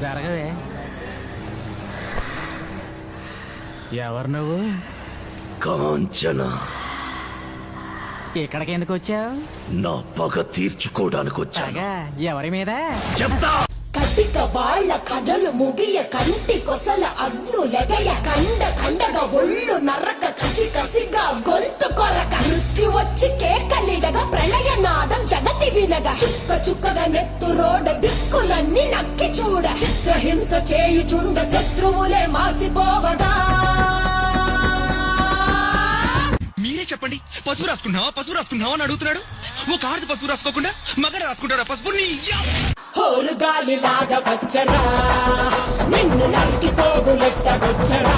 జరగవే. ఎవరు నువ్వు? కాంచన. ఇక్కడికి ఎందుకు వచ్చావు? నా పగ తీర్చుకోవడానికి వచ్చాగా. ఎవరి మీద చెప్తా. కటిక వాళ్ళ కథలు ముగియ కంటి కొసల అగ్ను లెగయ కండ కండగా ఒళ్ళు నరక కసి కసిగా గొంతు కొరక మృత్యు వచ్చి కేకలిడగా ప్రళయ నాదం జగతి వినగా చుక్క చుక్కగా నెత్తు రోడ దిక్కులన్నీ నక్కి చూడ చిత్రహింస చేయుచుండ శత్రువులే మాసిపోవదా. మీరే చెప్పండి, పసుపు రాసుకున్నావా అని అడుగుతున్నాడు. ఒక ఆడది పసుపు రాసుకోకుండా మగడ రాసుకుంటాడా పసుపు? హోరు గాలి లాగా వచ్చరా, నిన్ను నరికి పోగులెట్ట వచ్చరా.